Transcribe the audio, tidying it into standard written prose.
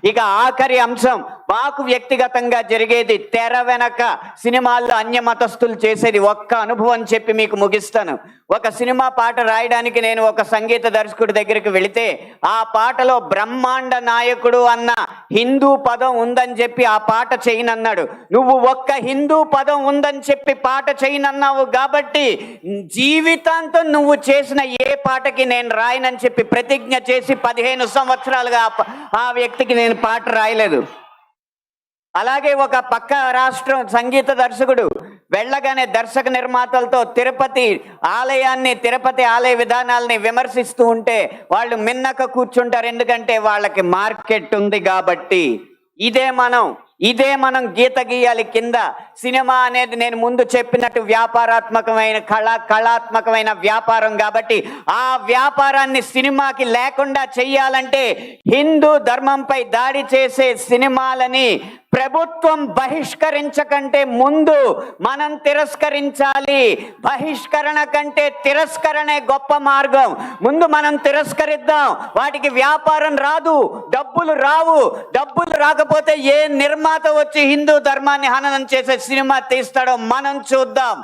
ఇక ఆఖరి అంశం మాకు వ్యక్తిగతంగా జరిగేది, తెర వెనక సినిమాల్లో అన్య మతస్థులు చేసేది ఒక్క అనుభవం చెప్పి మీకు ముగిస్తాను. ఒక సినిమా పాట రాయడానికి నేను ఒక సంగీత దర్శకుడి దగ్గరికి వెళితే ఆ పాటలో బ్రహ్మాండ నాయకుడు అన్న హిందూ పదం ఉందని చెప్పి ఆ పాట చేయనన్నాడు. నువ్వు ఒక్క హిందూ పదం ఉందని చెప్పి పాట చేయనన్నావు కాబట్టి జీవితాంతం నువ్వు చేసిన ఏ పాటకి నేను రాయనని చెప్పి ప్రతిజ్ఞ చేసి 15 సంవత్సరాలుగా ఆ వ్యక్తికి నేను పాట రాయలేదు. అలాగే ఒక పక్క రాష్ట్రం సంగీత దర్శకుడు వెళ్ళగానే దర్శక నిర్మాతలతో తిరుపతి ఆలయ విధానాలని విమర్శిస్తూ ఉంటే వాళ్ళు మిన్నక కూర్చుంటారు, ఎందుకంటే వాళ్ళకి మార్కెట్ ఉంది కాబట్టి. ఇదే మనం గీత గీయాలి కింద. సినిమా అనేది నేను ముందు చెప్పినట్టు వ్యాపారాత్మకమైన కళాత్మకమైన వ్యాపారం కాబట్టి ఆ వ్యాపారాన్ని సినిమాకి లేకుండా చెయ్యాలంటే హిందూ ధర్మంపై దాడి చేసే సినిమాలని ప్రభుత్వం బహిష్కరించకంటే ముందు మనం తిరస్కరించాలి. బహిష్కరణ కంటే తిరస్కరణే గొప్ప మార్గం. ముందు మనం తిరస్కరిద్దాం. వాటికి వ్యాపారం రాదు, డబ్బులు రావు. డబ్బులు రాకపోతే ఏ నిర్మాత వచ్చి హిందూ ధర్మాన్ని హననం చేసే సినిమా తీస్తాడో మనం చూద్దాం.